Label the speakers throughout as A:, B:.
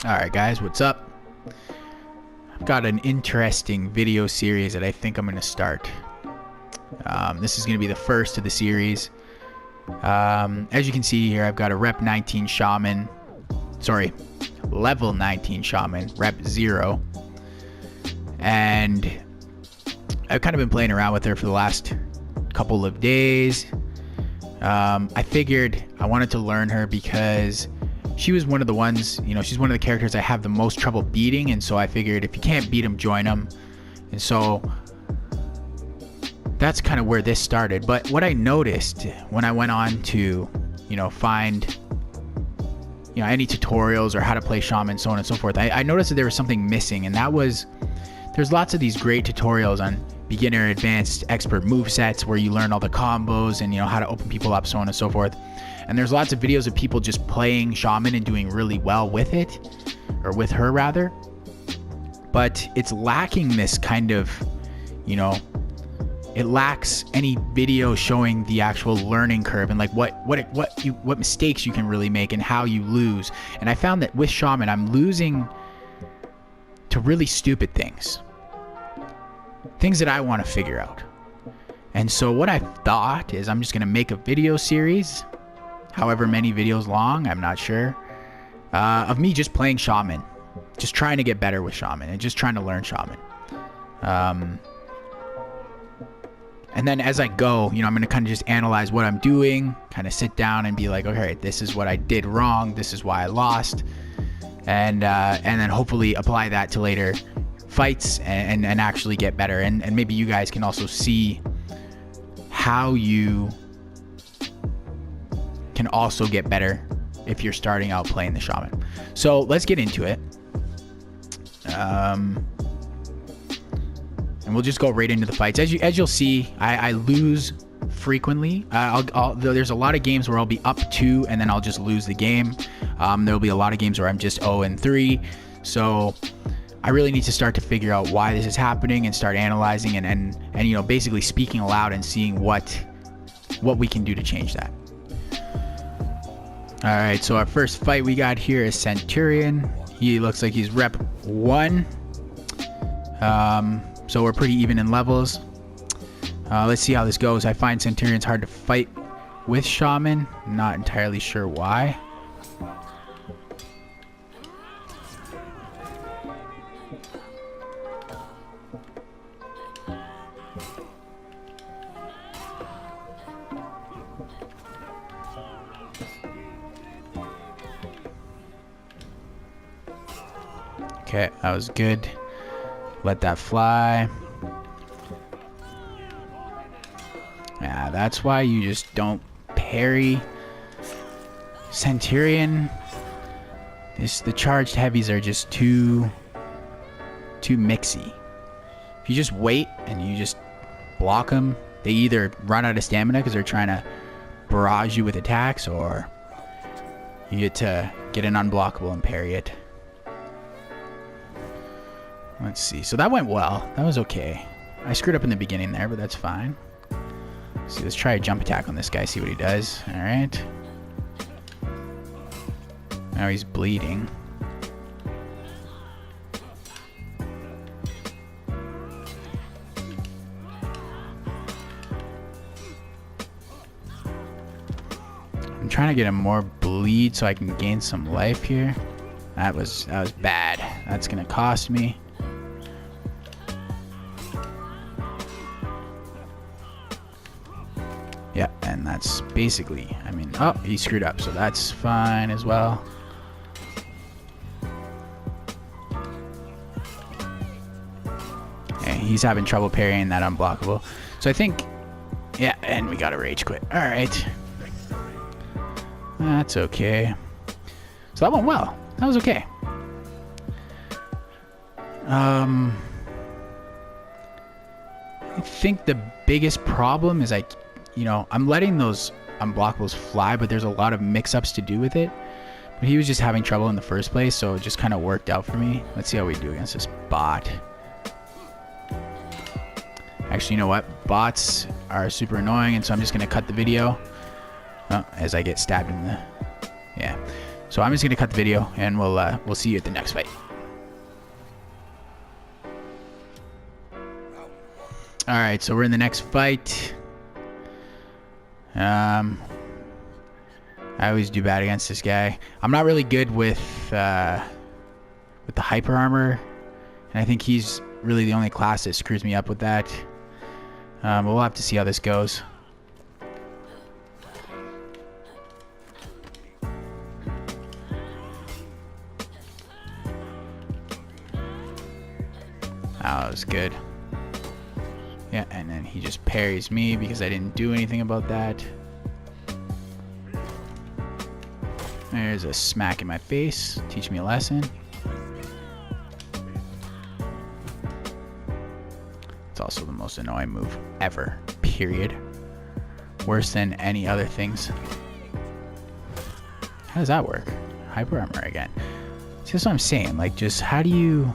A: Alright guys, what's up? I've got an interesting video series that I think I'm going to start. This is going to be the first of the series. As you can see here, I've got a rep 19 Shaman. Sorry, level 19 Shaman, rep 0. And I've kind of been playing around with her for the last couple of days. I figured I wanted to learn her because she was one of the ones, she's one of the characters I have the most trouble beating, and so I figured if you can't beat him, join him. And so that's kind of where this started. But what I noticed when I went on to, find, any tutorials or how to play Shaman, so on and so forth, I noticed that there was something missing, and that was, there's lots of these great tutorials on beginner, advanced, expert movesets where you learn all the combos and how to open people up, so on and so forth. And there's lots of videos of people just playing Shaman and doing really well with it, or with her rather. But it's lacking this kind of, it lacks any video showing the actual learning curve and like what mistakes you can really make and how you lose. And I found that with Shaman, I'm losing to really stupid things that I want to figure out. And so what I thought is I'm just going to make a video series, however many videos long, I'm not sure, of me just playing Shaman, just trying to get better with Shaman and just trying to learn Shaman. And then as I go, I'm going to kind of just analyze what I'm doing, kind of sit down and be like, okay, this is what I did wrong, this is why I lost, and then hopefully apply that to later fights and actually get better. And maybe you guys can also see how you can also get better if you're starting out playing the Shaman. So let's get into it. And we'll just go right into the fights. As you'll see, I lose frequently. There's a lot of games where I'll be up 2 and then I'll just lose the game. There'll be a lot of games where I'm just 0-3. So I really need to start to figure out why this is happening and start analyzing and basically speaking aloud and seeing what we can do to change that. All right, so our first fight we got here is Centurion. He looks like he's rep 1. So we're pretty even in levels. Let's see how this goes. I find Centurion's hard to fight with Shaman. Not entirely sure why. Okay, that was good. Let that fly. Yeah, that's why you just don't parry Centurion. The charged heavies are just too mixy. If you just wait and you just block them, they either run out of stamina because they're trying to barrage you with attacks, or you get to get an unblockable and parry it. Let's see. So that went well. That was okay. I screwed up in the beginning there, but that's fine. So let's try a jump attack on this guy, see what he does. All right. Now he's bleeding. I'm trying to get him more bleed so I can gain some life here. That was bad. That's gonna cost me. Yeah, and that's basically, oh, he screwed up, so that's fine as well. Okay, he's having trouble parrying that unblockable. So I think, yeah, and we got a rage quit. All right. That's okay. So that went well. That was okay. I think the biggest problem is I'm letting those unblockables fly, but there's a lot of mix-ups to do with it. But he was just having trouble in the first place, so it just kind of worked out for me. Let's see how we do against this bot. Actually, you know what? Bots are super annoying, and so I'm just going to cut the video as I get stabbed in the... Yeah. So So I'm just gonna cut the video, and we'll see you at the next fight. All right, so we're in the next fight. I always do bad against this guy. I'm not really good with the hyper armor, and I think he's really the only class that screws me up with that. But we'll have to see how this goes. That was good. Yeah, and then he just parries me because I didn't do anything about that. There's a smack in my face. Teach me a lesson. It's also the most annoying move ever. Period. Worse than any other things. How does that work? Hyper armor again. See, that's what I'm saying. Like, just how do you...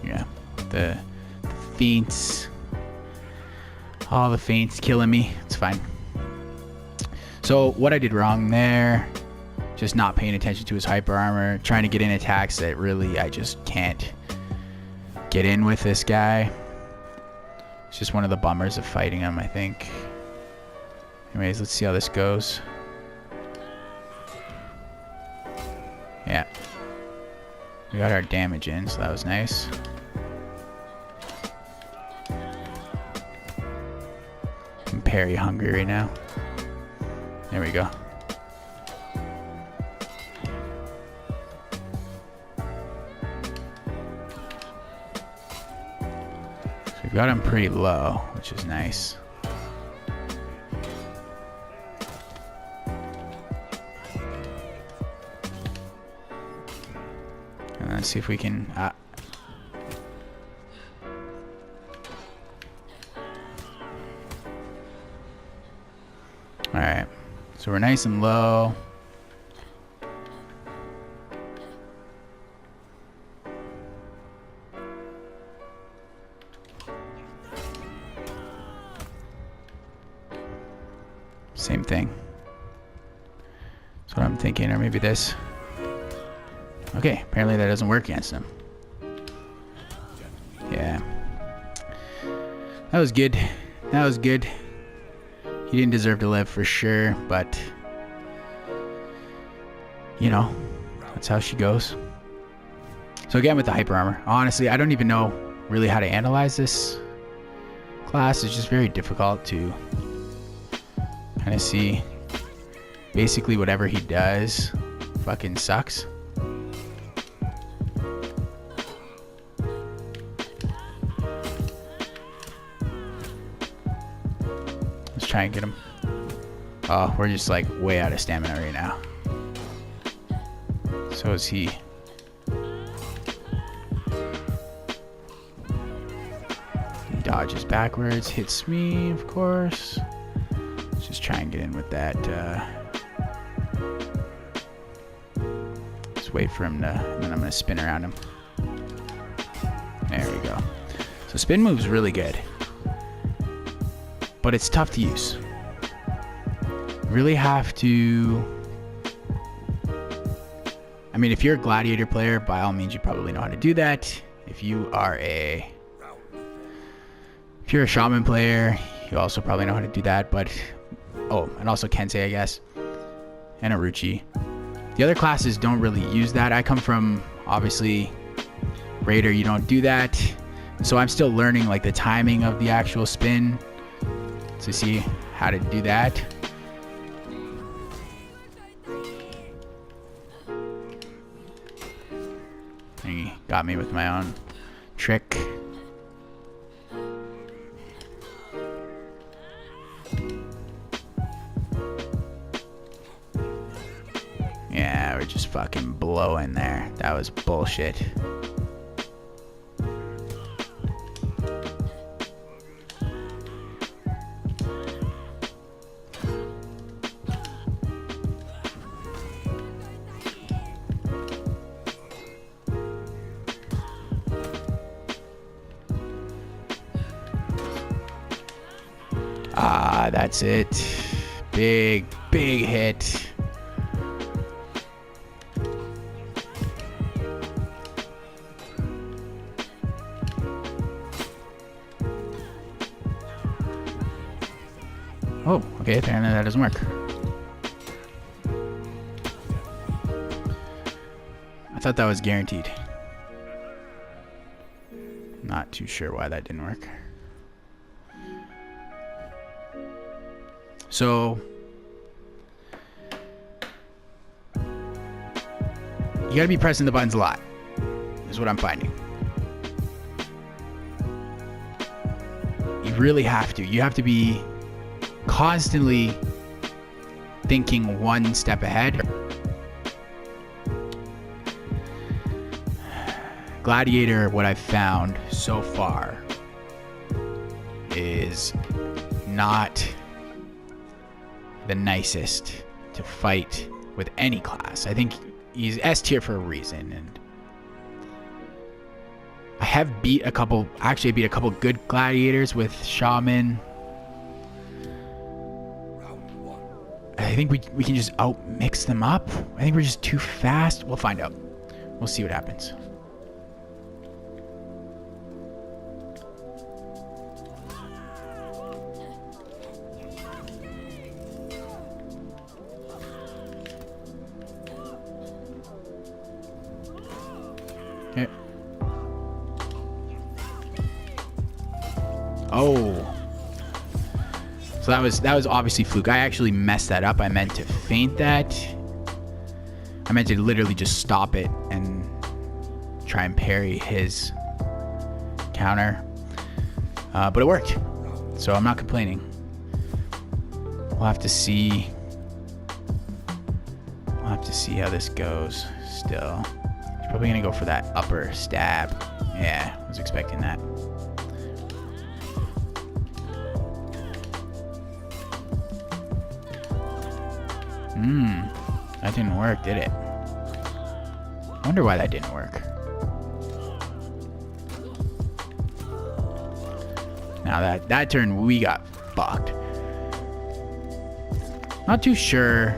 A: Yeah. The feints. All the feints killing me. It's fine. So what I did wrong there, just not paying attention to his hyper armor, trying to get in attacks that really I just can't get in with this guy. It's just one of the bummers of fighting him, I think. Anyways, let's see how this goes. Yeah. We got our damage in, so that was nice. I'm parry hungry right now. There we go. So we've got him pretty low, which is nice. And let's see if we can... Alright, so we're nice and low. Same thing. That's what I'm thinking, or maybe this. Okay, apparently that doesn't work against him. Yeah. That was good. That was good. He didn't deserve to live for sure, but you know, that's how she goes. So again, with the hyper armor, honestly, I don't even know really how to analyze this class. It's just very difficult to kind of see. Basically, whatever he does fucking sucks. Try and get him. Oh, we're just like way out of stamina right now. So is he. He dodges backwards, hits me, of course. Let's just try and get in with that. Just wait for him to, and then I'm gonna spin around him. There we go. So spin move's really good, but it's tough to use. You really have to... I mean, if you're a gladiator player, by all means, you probably know how to do that. If you're a shaman player, you also probably know how to do that. But, oh, and also Kensei, I guess, and Orochi. The other classes don't really use that. I come from, obviously, Raider. You don't do that. So I'm still learning like the timing of the actual spin to see how to do that. He got me with my own trick. Yeah, we're just fucking blowing there. That was bullshit. Ah, that's it. Big hit. Oh, okay, apparently that doesn't work. I thought that was guaranteed. Not too sure why that didn't work. So you gotta be pressing the buttons a lot, is what I'm finding. You really have to. You have to be constantly thinking one step ahead. Gladiator, what I've found so far, is not the nicest to fight with any class. I think he's S tier for a reason, and I have beat a couple, actually I beat a couple good gladiators with Shaman. I think we can just out-mix them up. I think we're just too fast. We'll find out. We'll see what happens. Okay. Oh. So that was obviously fluke. I actually messed that up. I meant to feint that. I meant to literally just stop it and try and parry his counter. But it worked. So I'm not complaining. We'll have to see. We'll have to see how this goes still. He's probably gonna go for that upper stab. Yeah, I was expecting that. That didn't work, did it? I wonder why that didn't work. Now that turn, we got fucked. Not too sure.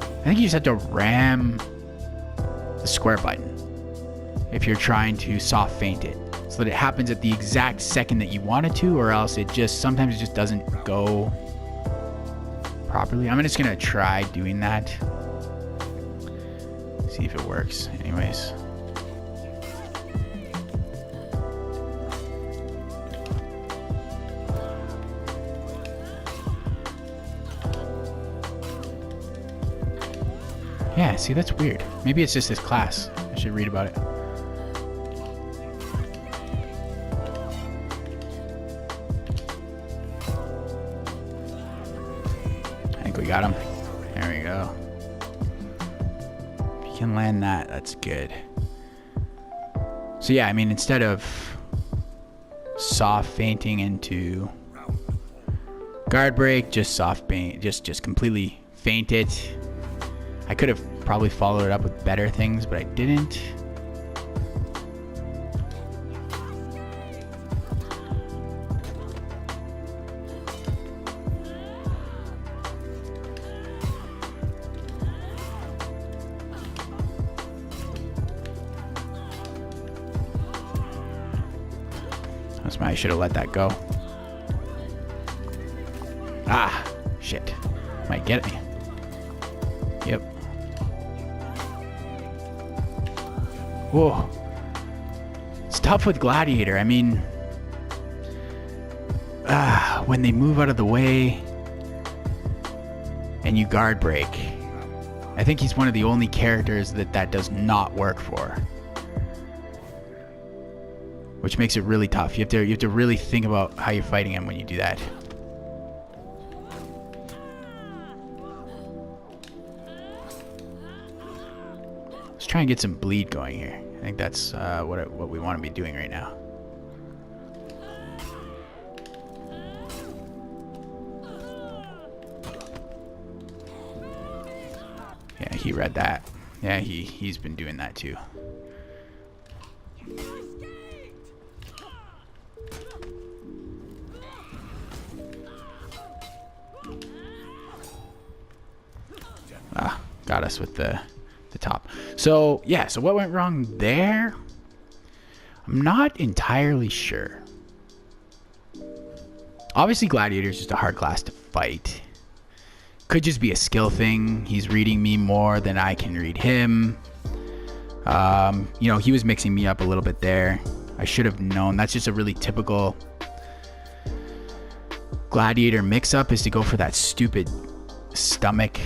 A: I think you just have to ram the square button if you're trying to soft feint it, so that it happens at the exact second that you want it to, or else sometimes it just doesn't go properly. I'm just gonna try doing that. See if it works. Anyways. Yeah, see, that's weird. Maybe it's just this class. I should read about it. I think we got him. There we go. If you can land that, that's good. So yeah, I mean, instead of soft feinting into guard break, just soft feint, just completely feint it. I could have probably followed it up with better things, but I didn't. I should have let that go. Ah, shit. Might get me. Yep. Whoa. It's tough with Gladiator. I mean, when they move out of the way and you guard break, I think he's one of the only characters that does not work for. Which makes it really tough. You have to really think about how you're fighting him when you do that. Let's try and get some bleed going here. I think that's what we want to be doing right now. Yeah, he read that. Yeah, he's been doing that too. got us with the top. So yeah, so what went wrong there? I'm not entirely sure. Obviously Gladiator is just a hard class to fight. Could just be a skill thing. He's reading me more than I can read him. You know, he was mixing me up a little bit there. I should have known. That's just a really typical Gladiator mix-up, is to go for that stupid stomach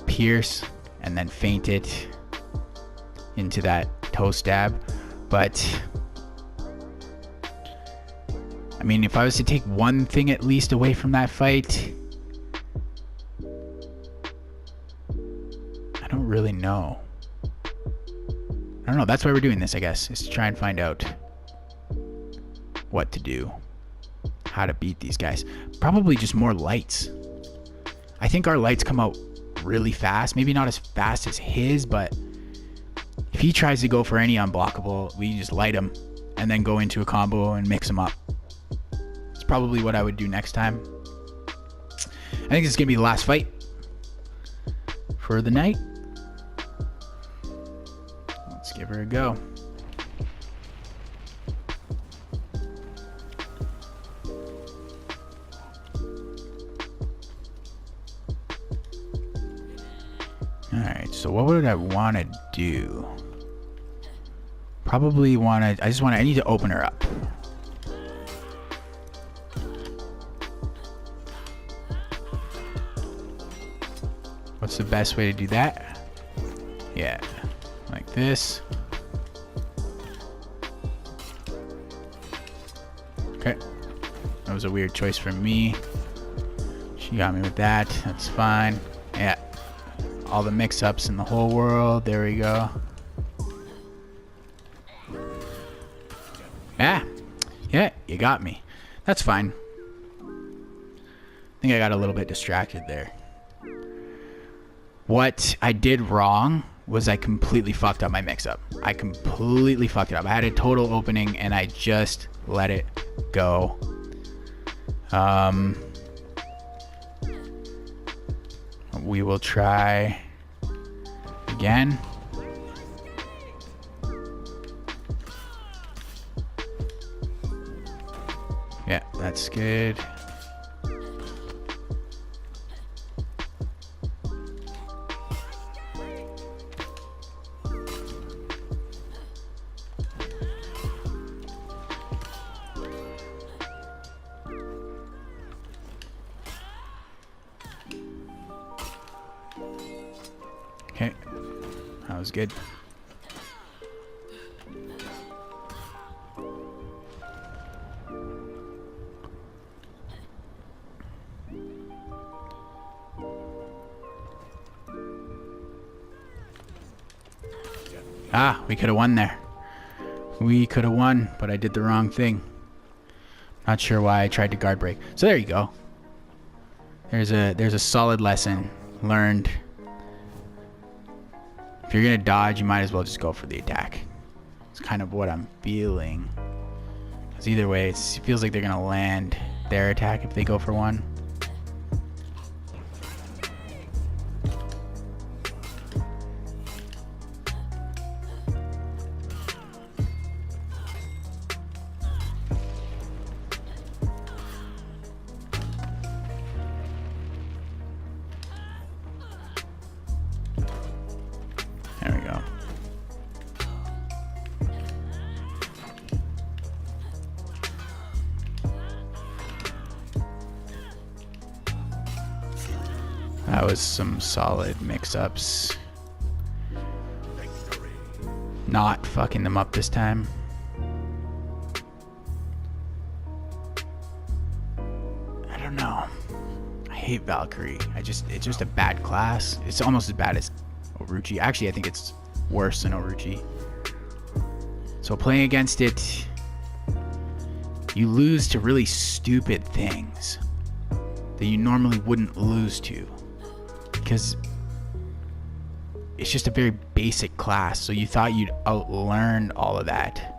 A: pierce and then feint it into that toe stab. But I mean, if I was to take one thing at least away from that fight, I don't really know. I don't know. That's why we're doing this, I guess, is to try and find out what to do, how to beat these guys. Probably just more lights. I think our lights come out really fast. Maybe not as fast as his, but if he tries to go for any unblockable, we just light him and then go into a combo and mix him up. It's probably what I would do next time. I think this is going to be the last fight for the night. Let's give her a go. Alright, so what would I want to do? Probably want to... I need to open her up. What's the best way to do that? Yeah, like this. Okay. That was a weird choice from me. She got me with that. That's fine. Yeah. All the mix-ups in the whole world. There we go. Yeah, you got me. That's fine. I think I got a little bit distracted there. What I did wrong was I completely fucked up my mix-up. I completely fucked it up. I had a total opening and I just let it go. We will try again. Yeah, that's good. Okay, that was good. We could have won there. We could have won, but I did the wrong thing. Not sure why I tried to guard break. So there you go. There's a solid lesson learned. If you're gonna dodge, you might as well just go for the attack. It's kind of what I'm feeling. Because either way, it feels like they're gonna land their attack if they go for one. There we go. That was some solid mix-ups. Not fucking them up this time. I don't know. I hate Valkyrie. It's just a bad class. It's almost as bad as Orochi. Actually, I think it's worse than Orochi. So playing against it, you lose to really stupid things that you normally wouldn't lose to, because it's just a very basic class. So you thought you'd outlearn all of that.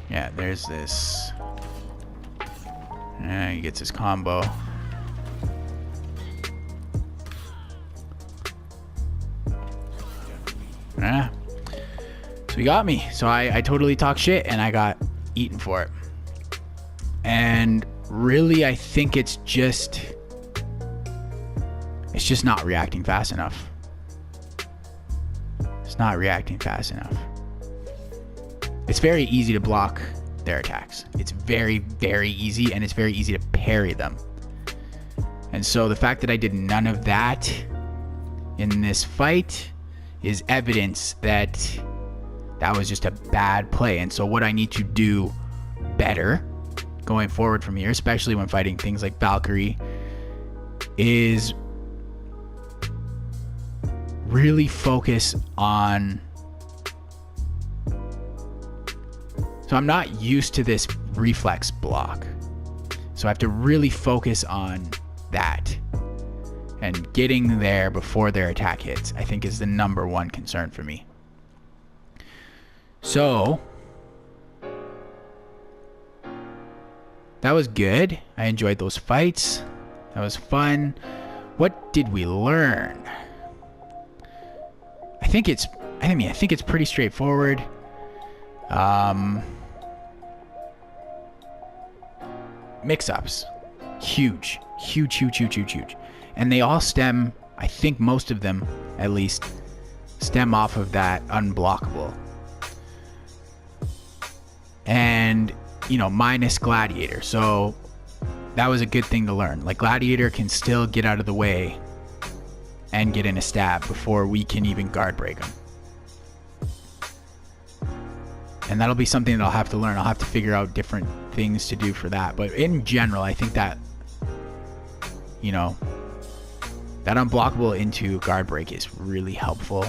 A: Yeah, there's this. He gets his combo. Yeah. So he got me. So I totally talked shit and I got eaten for it. And really, I think it's just not reacting fast enough. It's not reacting fast enough. It's very easy to block their attacks. It's very, very easy, and it's very easy to parry them. And so the fact that I did none of that in this fight is evidence that that was just a bad play. And so what I need to do better going forward from here, especially when fighting things like Valkyrie, is really focus on... So I'm not used to this reflex block. So I have to really focus on that. And getting there before their attack hits, I think, is the number one concern for me. So that was good. I enjoyed those fights. That was fun. What did we learn? I think it's pretty straightforward. Mix-ups, huge, and they all stem, I think most of them at least, stem off of that unblockable. And, you know, minus Gladiator, so that was a good thing to learn. Like, Gladiator can still get out of the way and get in a stab before we can even guard break him. And that'll be something that I'll have to learn. I'll have to figure out different things to do for that. But in general, I think that, you know, that unblockable into guard break is really helpful.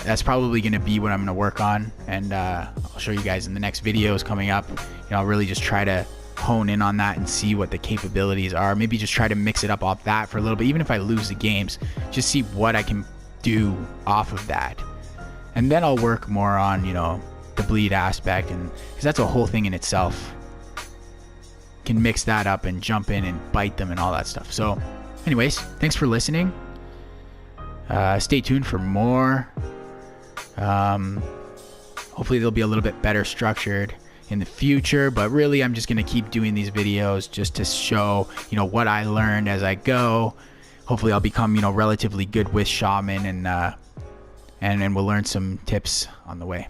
A: That's probably going to be what I'm going to work on. And I'll show you guys in the next videos coming up. You know, I'll really just try to hone in on that and see what the capabilities are. Maybe just try to mix it up off that for a little bit. Even if I lose the games, just see what I can do off of that. And then I'll work more on, you know, the bleed aspect, and because that's a whole thing in itself. Can mix that up and jump in and bite them and all that stuff. So anyways, thanks for listening. Stay tuned for more. Hopefully they'll be a little bit better structured in the future, but really I'm just going to keep doing these videos just to show, you know, what I learned as I go. Hopefully I'll become, you know, relatively good with Shaman, and we'll learn some tips on the way.